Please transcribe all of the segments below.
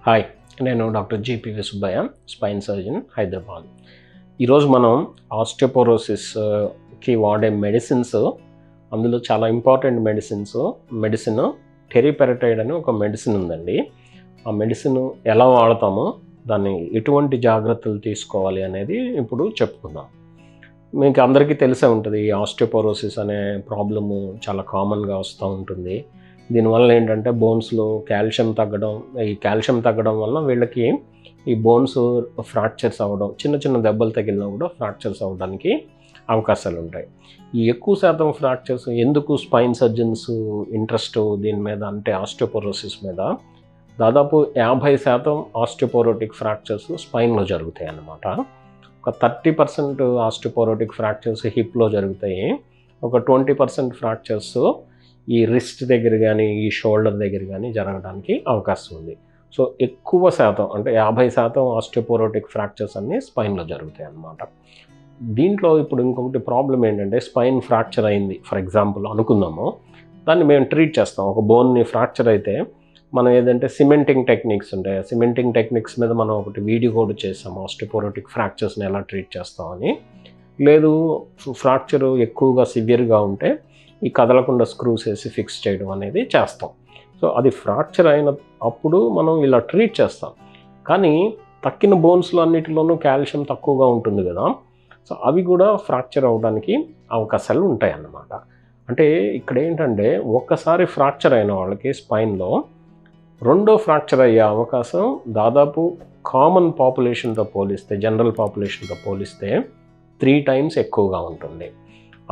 Hi, నేను doctor GPV Subbaiah, spine surgeon, Hyderabad. ఈరోజు మనం ఆస్టియోపోరోసిస్కి వాడే మెడిసిన్స్, అందులో చాలా ఇంపార్టెంట్ మెడిసిన్ టెరిపెరటైడ్ అని ఒక మెడిసిన్ ఉందండి. ఆ మెడిసిన్ ఎలా వాడతామో, దాన్ని ఎటువంటి జాగ్రత్తలు తీసుకోవాలి అనేది ఇప్పుడు చెప్పుకుందాం. మీకు అందరికీ తెలిసే ఉంటుంది, ఈ ఆస్టియోపోరోసిస్ అనే ప్రాబ్లము చాలా కామన్గా వస్తూ ఉంటుంది. దీనివల్ల ఏంటంటే బోన్స్లో కాల్షియం తగ్గడం వల్ల వీళ్ళకి ఈ బోన్స్ ఫ్రాక్చర్స్ అవ్వడం, చిన్న చిన్న దెబ్బలు తగిలినా కూడా ఫ్రాక్చర్స్ అవ్వడానికి అవకాశాలు ఉంటాయి. ఈ ఎక్కువ శాతం ఫ్రాక్చర్స్ ఎందుకు స్పైన్ సర్జన్స్ ఇంట్రెస్ట్ దీని మీద అంటే ఆస్టియోపోరోసిస్ మీద, దాదాపు 50% ఆస్టియోపోరోటిక్ ఫ్రాక్చర్స్ స్పైన్లో జరుగుతాయి అన్నమాట. ఒక 30% ఆస్టియోపోరోటిక్ ఫ్రాక్చర్స్ హిప్లో జరుగుతాయి. ఒక 20% ఫ్రాక్చర్స్ ఈ రిస్ట్ దగ్గర కానీ ఈ షోల్డర్ దగ్గర కానీ జరగడానికి అవకాశం ఉంది. సో ఎక్కువ శాతం అంటే 50% ఆస్టియోపోరోటిక్ ఫ్రాక్చర్స్ అన్నీ స్పైన్లో జరుగుతాయి అన్నమాట. దీంట్లో ఇప్పుడు ఇంకొకటి ప్రాబ్లం ఏంటంటే, స్పైన్ ఫ్రాక్చర్ అయింది ఫర్ ఎగ్జాంపుల్ అనుకుందాము, దాన్ని మేము ట్రీట్ చేస్తాం. ఒక బోన్ని ఫ్రాక్చర్ అయితే మనం ఏదంటే సిమెంటింగ్ టెక్నిక్స్ ఉంటాయి. సిమెంటింగ్ టెక్నిక్స్ మీద మనం ఒకటి వీడియో కూడా చేస్తాం, ఆస్టియోపోరోటిక్ ఫ్రాక్చర్స్ని ఎలా ట్రీట్ చేస్తామని. లేదు ఫ్రాక్చర్ ఎక్కువగా సివియర్గా ఉంటే ఈ కదలకుండా స్క్రూస్ వేసి ఫిక్స్ చేయడం అనేది చేస్తాం. సో అది ఫ్రాక్చర్ అయిన అప్పుడు మనం ఇలా ట్రీట్ చేస్తాం. కానీ తక్కిన బోన్స్లో అన్నిటిలోనూ కాల్షియం తక్కువగా ఉంటుంది కదా, సో అవి కూడా ఫ్రాక్చర్ అవ్వడానికి అవకాశాలు ఉంటాయి అన్నమాట. అంటే ఇక్కడ ఏంటంటే, ఒక్కసారి ఫ్రాక్చర్ అయిన వాళ్ళకి స్పైన్లో రెండో ఫ్రాక్చర్ అయ్యే అవకాశం దాదాపు కామన్ పాపులేషన్తో పోలిస్తే, జనరల్ పాపులేషన్తో పోలిస్తే 3 times ఎక్కువగా ఉంటుంది.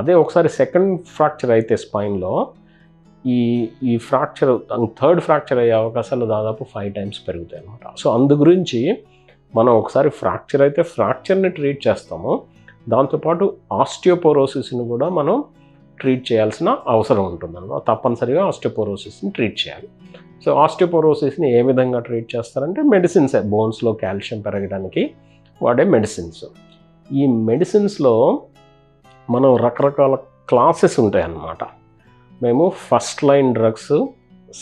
అదే ఒకసారి సెకండ్ ఫ్రాక్చర్ అయితే స్పైన్లో ఈ ఫ్రాక్చర్ థర్డ్ ఫ్రాక్చర్ అయ్యే అవకాశాలు దాదాపు 5 times పెరుగుతాయి అన్నమాట. సో అందు గురించి మనం ఒకసారి ఫ్రాక్చర్ అయితే ఫ్రాక్చర్ని ట్రీట్ చేస్తాము, దాంతోపాటు ఆస్టియోపోరోసిస్ని కూడా మనం ట్రీట్ చేయాల్సిన అవసరం ఉంటుందన్నమాట. తప్పనిసరిగా ఆస్టియోపోరోసిస్ని ట్రీట్ చేయాలి. సో ఆస్టియోపోరోసిస్ని ఏ విధంగా ట్రీట్ చేస్తారంటే, మెడిసిన్సే, బోన్స్లో కాల్షియం పెరగడానికి వాడే మెడిసిన్స్. ఈ మెడిసిన్స్లో మనం రకరకాల క్లాసెస్ ఉంటాయన్నమాట. మేము first line drugs,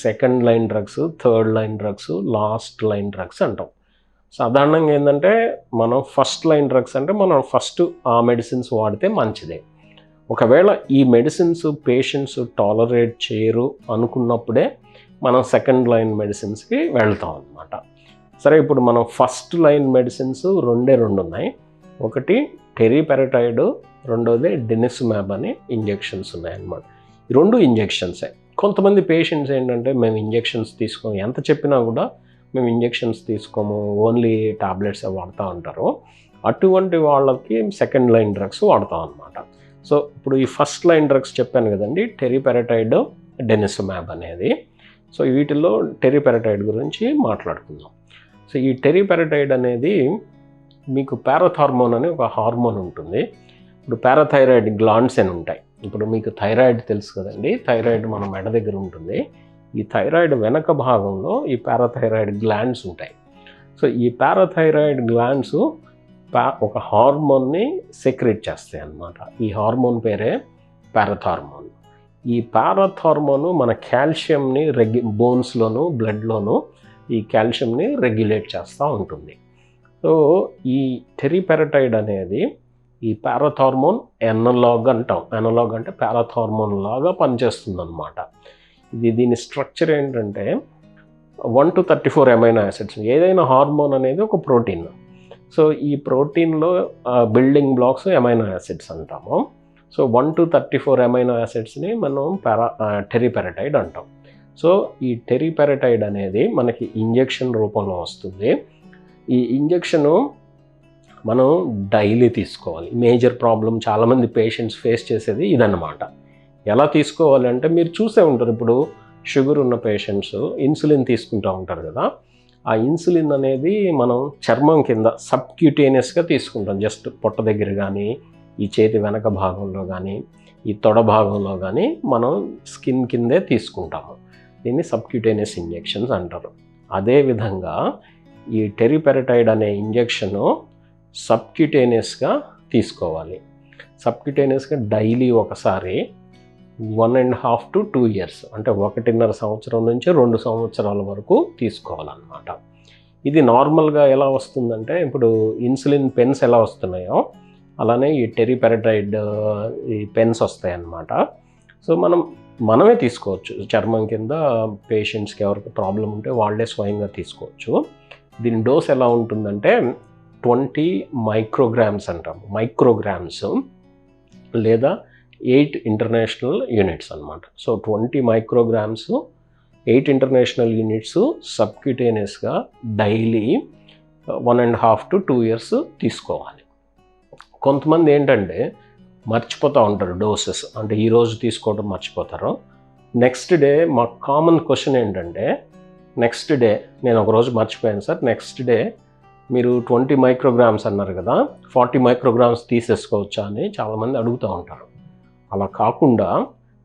second line drugs, third line drugs, last line drugs అంటాం. సాధారణంగా ఏంటంటే, మనం ఫస్ట్ లైన్ డ్రగ్స్ అంటే మనం ఫస్ట్ ఆ మెడిసిన్స్ వాడితే మంచిదే. ఒకవేళ ఈ మెడిసిన్స్ పేషెంట్స్ టాలరేట్ చేయరు అనుకున్నప్పుడే మనం సెకండ్ లైన్ మెడిసిన్స్కి వెళ్తాం అన్నమాట. సరే, ఇప్పుడు మనం ఫస్ట్ లైన్ మెడిసిన్స్ రెండు ఉన్నాయి. ఒకటి టెరిపెరటైడ్, రెండోది డెనిసుమాబ్ అని ఇంజెక్షన్స్ ఉన్నాయన్నమాట. ఈ 2 ఇంజెక్షన్సే. కొంతమంది పేషెంట్స్ ఏంటంటే, మేము ఇంజెక్షన్స్ తీసుకోము, ఎంత చెప్పినా కూడా మేము ఇంజెక్షన్స్ తీసుకోము, ఓన్లీ టాబ్లెట్స్ వాడుతూ ఉంటారు. అటువంటి వాళ్ళకి సెకండ్ లైన్ డ్రగ్స్ వాడతాం అన్నమాట. సో ఇప్పుడు ఈ ఫస్ట్ లైన్ డ్రగ్స్ చెప్పాను కదండి, టెరిపెరటైడ్, డెనిసుమాబ్ అనేది. సో వీటిల్లో టెరిపెరటైడ్ గురించి మాట్లాడుకుందాం. సో ఈ టెరిపెరటైడ్ అనేది మీకు పారాథార్మోన్ అనే ఒక హార్మోన్ ఉంటుంది. ఇప్పుడు పారాథైరాయిడ్ గ్లాండ్స్ అని ఉంటాయి. ఇప్పుడు మీకు థైరాయిడ్ తెలుసు కదండి, థైరాయిడ్ మన మెడ దగ్గర ఉంటుంది. ఈ థైరాయిడ్ వెనక భాగంలో ఈ పారాథైరాయిడ్ గ్లాండ్స్ ఉంటాయి. సో ఈ పారాథైరాయిడ్ గ్లాండ్స్ ఒక హార్మోన్ని సెక్రెట్ చేస్తాయి అన్నమాట. ఈ హార్మోన్ పేరే పారాథార్మోన్. ఈ పారాథార్మోన్ మన కాల్షియంని బోన్స్లోను బ్లడ్లోను ఈ కాల్షియంని రెగ్యులేట్ చేస్తూ ఉంటుంది. సో ఈ టెరిపెరటైడ్ అనేది ఈ పారాథార్మోన్ ఎనలాగ్ అంటాం. ఎనలాగ్ అంటే పారాథార్మోన్ లాగా పనిచేస్తుంది అన్నమాట. దీని స్ట్రక్చర్ ఏంటంటే 1 to 34 అమైనో యాసిడ్స్. ఏదైనా హార్మోన్ అనేది ఒక ప్రోటీన్. సో ఈ ప్రోటీన్లో బిల్డింగ్ బ్లాక్స్ అమైనో యాసిడ్స్ అంటాము. సో 1 to 34 అమైనో యాసిడ్స్ని మనం టెరిపెరటైడ్ అంటాం. సో ఈ టెరిపెరటైడ్ అనేది మనకి ఇంజెక్షన్ రూపంలో వస్తుంది. ఈ ఇంజెక్షను మనం డైలీ తీసుకోవాలి. మేజర్ ప్రాబ్లం చాలామంది పేషెంట్స్ ఫేస్ చేసేది ఇదన్నమాట. ఎలా తీసుకోవాలి అంటే, మీరు చూసే ఉంటారు, ఇప్పుడు షుగర్ ఉన్న పేషెంట్స్ ఇన్సులిన్ తీసుకుంటూ ఉంటారు కదా, ఆ ఇన్సులిన్ అనేది మనం చర్మం కింద సబ్క్యూటేనియస్గా తీసుకుంటాం. జస్ట్ పొట్ట దగ్గర కానీ, ఈ చేతి వెనక భాగంలో కానీ, ఈ తొడ భాగంలో కానీ మనం స్కిన్ కిందే తీసుకుంటాము. దీన్ని సబ్క్యూటేనియస్ ఇంజెక్షన్స్ అంటారు. అదేవిధంగా ఈ టెరిపెరటైడ్ అనే ఇంజెక్షను సబ్క్యూటేనియస్గా తీసుకోవాలి. సబ్క్యూటేనియస్గా డైలీ ఒకసారి 1.5 to 2 years అంటే 1.5 సంవత్సరం నుంచి 2 సంవత్సరాల వరకు తీసుకోవాలన్నమాట. ఇది నార్మల్గా ఎలా వస్తుందంటే ఇప్పుడు ఇన్సులిన్ పెన్స్ ఎలా వస్తున్నాయో అలానే ఈ టెరిపెరటైడ్ ఈ పెన్స్ వస్తాయి అన్నమాట. సో మనమే తీసుకోవచ్చు, చర్మం కింద పేషెంట్స్కి ఎవరికి ప్రాబ్లం ఉంటే వాళ్ళే స్వయంగా తీసుకోవచ్చు. దీని డోస్ ఎలా ఉంటుందంటే 20 మైక్రోగ్రామ్స్ అంటాము, మైక్రోగ్రామ్స్ లేదా 8 ఇంటర్నేషనల్ యూనిట్స్ అనమాట. సో 20 మైక్రోగ్రామ్స్ 8 ఇంటర్నేషనల్ యూనిట్స్ సబ్క్యూటేనియస్గా డైలీ 1.5 to 2 years తీసుకోవాలి. కొంతమంది ఏంటంటే మర్చిపోతూ ఉంటారు డోసెస్, అంటే ఈరోజు తీసుకోవడం మర్చిపోతారు. నెక్స్ట్ డే మాకు కామన్ క్వశ్చన్ ఏంటంటే నెక్స్ట్ డే నేను ఒకరోజు మర్చిపోయాను సార్, నెక్స్ట్ డే మీరు 20 మైక్రోగ్రామ్స్ అన్నారు కదా, 40 మైక్రోగ్రామ్స్ తీసేసుకోవచ్చా అని చాలామంది అడుగుతూ ఉంటారు. అలా కాకుండా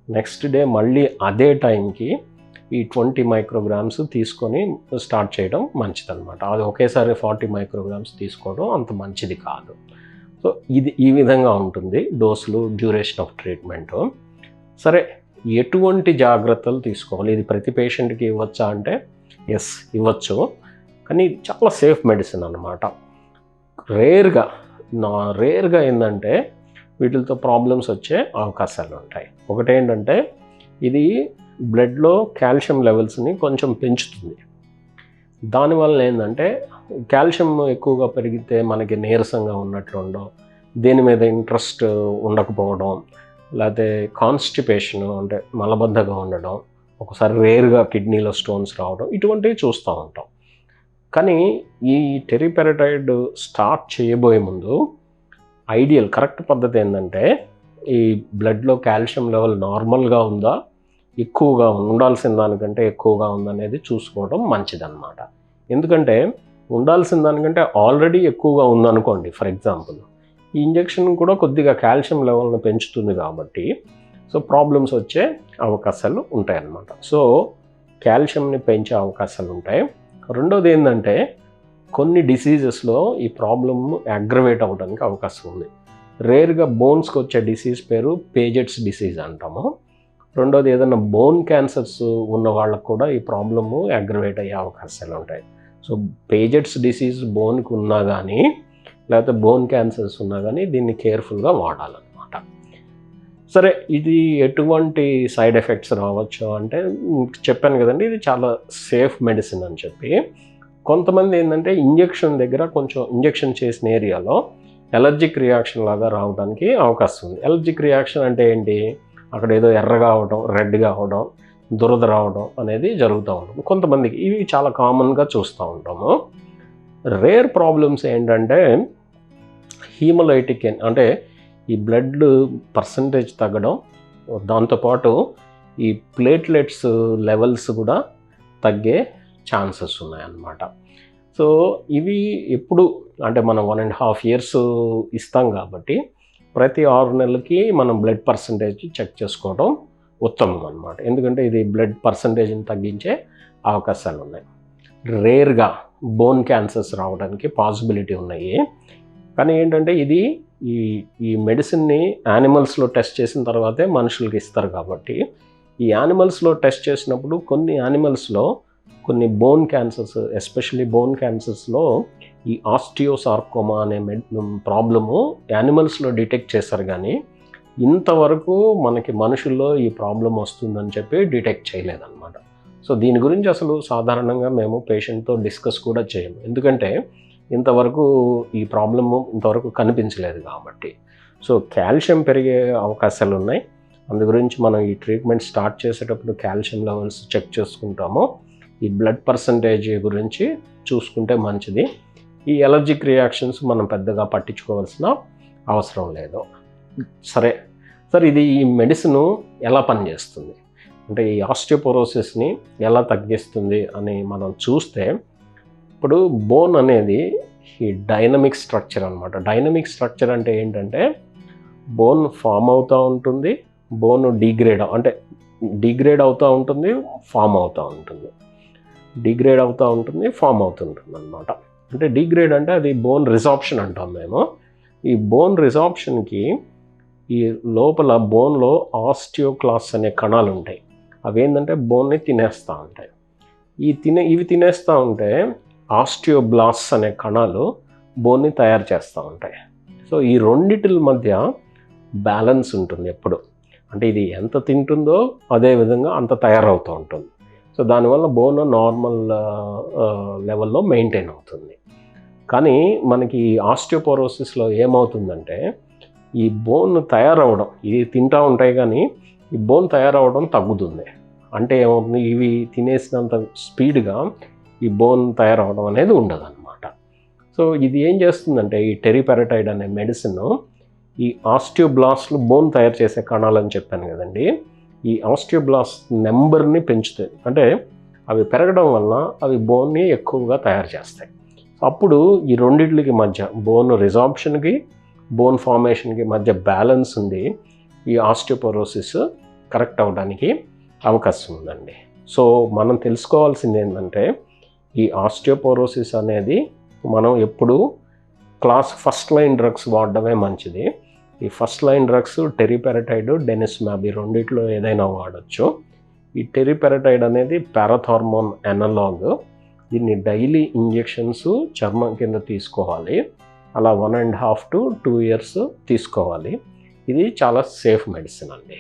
నెక్స్ట్ డే మళ్ళీ అదే టైంకి ఈ 20 మైక్రోగ్రామ్స్ తీసుకొని స్టార్ట్ చేయడం మంచిదన్నమాట. అది ఒకేసారి 40 మైక్రోగ్రామ్స్ తీసుకోవడం అంత మంచిది కాదు. సో ఇది ఈ విధంగా ఉంటుంది డోసులు, డ్యూరేషన్ ఆఫ్ ట్రీట్మెంటు. సరే, ఎటువంటి జాగ్రత్తలు తీసుకోవాలి? ఇది ప్రతి పేషెంట్కి ఇవ్వచ్చా అంటే ఎస్, ఇవ్వచ్చు. కానీ చాలా సేఫ్ మెడిసిన్ అన్నమాట. రేర్గా ఏంటంటే వీటితో ప్రాబ్లమ్స్ వచ్చే అవకాశాలు ఉంటాయి. ఒకటేంటంటే ఇది బ్లడ్లో కాల్షియం లెవెల్స్ని కొంచెం పెంచుతుంది. దానివల్ల ఏంటంటే కాల్షియం ఎక్కువగా పెరిగితే మనకి నీరసంగా ఉన్నట్లుండో, దేని మీద ఇంట్రెస్ట్ ఉండకపోవడం, లేకపోతే కాన్స్టిపేషన్ అంటే మలబద్ధగా ఉండడం, ఒకసారి రేర్గా కిడ్నీలో స్టోన్స్ రావడం, ఇటువంటివి చూస్తూ ఉంటాం. కానీ ఈ టెరిపెరటైడ్ స్టార్ట్ చేయబోయే ముందు కరెక్ట్ పద్ధతి ఏంటంటే ఈ బ్లడ్లో కాల్షియం లెవెల్ నార్మల్గా ఉందా, ఎక్కువగా ఉండాల్సిన దానికంటే ఎక్కువగా ఉందనేది చూసుకోవడం మంచిదన్నమాట. ఎందుకంటే ఉండాల్సిన దానికంటే ఆల్రెడీ ఎక్కువగా ఉందనుకోండి, ఫర్ ఎగ్జాంపుల్ ఈ ఇంజెక్షన్ కూడా కొద్దిగా కాల్షియం లెవెల్ని పెంచుతుంది కాబట్టి సో ప్రాబ్లమ్స్ వచ్చే అవకాశాలు ఉంటాయన్నమాట. సో కాల్షియంని పెంచే అవకాశాలు ఉంటాయి. రెండోది ఏంటంటే కొన్ని డిసీజెస్లో ఈ ప్రాబ్లమ్ అగ్రవేట్ అవ్వడానికి అవకాశం ఉంది. రేర్గా బోన్స్కి వచ్చే డిసీజ్ పేరు పేజెట్స్ డిసీజ్ అంటాము. రెండోది ఏదైనా బోన్ క్యాన్సర్స్ ఉన్న వాళ్ళకు కూడా ఈ ప్రాబ్లము అగ్రవేట్ అయ్యే అవకాశాలు ఉంటాయి. సో పేజెట్స్ డిసీజ్ బోన్కి ఉన్నా కానీ లేకపోతే బోన్ క్యాన్సర్స్ ఉన్నా కానీ దీన్ని కేర్ఫుల్గా వాడాలన్నమాట. సరే, ఇది ఎటువంటి సైడ్ ఎఫెక్ట్స్ రావచ్చు అంటే చెప్పాను కదండి, ఇది చాలా సేఫ్ మెడిసిన్ అని చెప్పి. కొంతమంది ఏంటంటే ఇంజెక్షన్ చేసిన ఏరియాలో ఎలర్జిక్ రియాక్షన్ లాగా రావడానికి అవకాశం ఉంది. ఎలర్జిక్ రియాక్షన్ అంటే ఏంటి? అక్కడ ఏదో ఎర్రగా అవడం, రెడ్గా అవడం, దురద రావడం అనేది జరుగుతూ ఉంటుంది కొంతమందికి. ఇవి చాలా కామన్గా చూస్తూ ఉంటాము. రేర్ ప్రాబ్లమ్స్ ఏంటంటే హీమోలైటిక్ అంటే ఈ బ్లడ్ పర్సంటేజ్ తగ్గడం, దాంతోపాటు ఈ ప్లేట్లెట్స్ లెవెల్స్ కూడా తగ్గే ఛాన్సెస్ ఉన్నాయన్నమాట. సో ఇవి ఎప్పుడు అంటే మనం 1.5 years ఇస్తాం కాబట్టి ప్రతి 6 నెలలకి మనం బ్లడ్ పర్సంటేజ్ చెక్ చేసుకోవడం ఉత్తమం అన్నమాట. ఎందుకంటే ఇది బ్లడ్ పర్సంటేజ్ని తగ్గించే అవకాశాలు ఉన్నాయి. రేర్గా బోన్ క్యాన్సర్స్ రావడానికి పాసిబిలిటీ ఉన్నాయి. కానీ ఏంటంటే ఇది ఈ మెడిసిన్ని యానిమల్స్లో టెస్ట్ చేసిన తర్వాతే మనుషులకి ఇస్తారు కాబట్టి ఈ యానిమల్స్లో టెస్ట్ చేసినప్పుడు కొన్ని యానిమల్స్లో కొన్ని బోన్ క్యాన్సర్స్, ఎస్పెషల్లీ బోన్ క్యాన్సర్స్లో ఈ ఆస్టియోసార్కోమా అనే ప్రాబ్లము యానిమల్స్లో డిటెక్ట్ చేశారు. కానీ ఇంతవరకు మనకి మనుషుల్లో ఈ ప్రాబ్లం వస్తుందని చెప్పి డిటెక్ట్ చేయలేదన్నమాట. సో దీని గురించి అసలు సాధారణంగా మేము పేషెంట్తో డిస్కస్ కూడా చేయము, ఎందుకంటే ఇంతవరకు ఈ ప్రాబ్లము ఇంతవరకు కనిపించలేదు కాబట్టి. సో కాల్షియం పెరిగే అవకాశాలు ఉన్నాయి. అందు గురించి మనం ఈ ట్రీట్మెంట్ స్టార్ట్ చేసేటప్పుడు కాల్షియం లెవెల్స్ చెక్ చేసుకుంటాము. ఈ బ్లడ్ పర్సంటేజ్ గురించి చూసుకుంటే మంచిది. ఈ ఎలర్జిక్ రియాక్షన్స్ మనం పెద్దగా పట్టించుకోవాల్సిన అవసరం లేదు. సరే, ఇది ఈ మెడిసిన్ ఎలా పనిచేస్తుంది అంటే ఈ ఆస్టియోపోరోసిస్ని ఎలా తగ్గిస్తుంది అని మనం చూస్తే, ఇప్పుడు బోన్ అనేది ఈ డైనమిక్ స్ట్రక్చర్ అనమాట. డైనమిక్ స్ట్రక్చర్ అంటే ఏంటంటే బోన్ ఫామ్ అవుతూ ఉంటుంది, బోన్ డిగ్రేడ్ అవుతూ ఉంటుంది, ఫామ్ అవుతూ ఉంటుంది, డిగ్రేడ్ అవుతూ ఉంటుంది, ఫామ్ అవుతుంటుంది అనమాట. అంటే డిగ్రేడ్ అంటే అది బోన్ రిసార్ప్షన్ అంటాం మేము. ఈ బోన్ రిసార్ప్షన్కి ఈ లోపల బోన్లో ఆస్టియోక్లాస్ట్ అనే కణాలు ఉంటాయి. అవి ఏంటంటే బోన్ని తినేస్తూ ఉంటాయి. ఇవి తినేస్తూ ఉంటే ఆస్టియోబ్లాస్ట్స్ అనే కణాలు బోన్ని తయారు చేస్తూ ఉంటాయి. సో ఈ రెండిటి మధ్య బ్యాలెన్స్ ఉంటుంది ఎప్పుడు. అంటే ఇది ఎంత తింటుందో అదే విధంగా అంత తయారవుతూ ఉంటుంది. సో దానివల్ల బోన్ నార్మల్ లెవెల్లో మెయింటైన్ అవుతుంది. కానీ మనకి ఆస్టియోపోరోసిస్లో ఏమవుతుందంటే ఈ బోన్ తయారవడం, ఇది తింటూ ఉంటాయి కానీ ఈ బోన్ తయారవడం తగ్గుతుంది. అంటే ఏమవుతుంది, ఇవి తినేసినంత స్పీడ్గా ఈ బోన్ తయారవడం అనేది ఉండదు అనమాట. సో ఇది ఏం చేస్తుందంటే ఈ టెరిపారటైడ్ అనే మెడిసిన్ ఈ ఆస్టియోబ్లాస్ట్లు బోన్ తయారు చేసే కణాలని చెప్పాను కదండి, ఈ ఆస్టియోబ్లాస్ట్ నెంబర్ని పెంచుతాయి. అంటే అవి పెరగడం వలన అవి బోన్ని ఎక్కువగా తయారు చేస్తాయి. అప్పుడు ఈ రెండింటికి మధ్య బోన్ రిజార్ప్షన్కి బోన్ ఫార్మేషన్కి మధ్య బ్యాలెన్స్ ఉంది. ఈ ఆస్టియోపోరోసిస్ కరెక్ట్ అవ్వడానికి అవకాశం ఉందండి. సో మనం తెలుసుకోవాల్సింది ఏంటంటే ఈ ఆస్టియోపోరోసిస్ అనేది మనం ఎప్పుడు ఫస్ట్ లైన్ డ్రగ్స్ వాడడమే మంచిది. ఈ ఫస్ట్ లైన్ డ్రగ్స్ టెరిపారటైడ్, డెనిస్మాబ్, ఈ రెండిట్లో ఏదైనా వాడచ్చు. ఈ టెరిపారటైడ్ అనేది పారాథార్మోన్ ఎనలాగ్. దీన్ని డైలీ ఇంజెక్షన్స్ చర్మం కింద తీసుకోవాలి. అలా 1.5 to 2 years తీసుకోవాలి. ఇది చాలా సేఫ్ మెడిసిన్ అండి.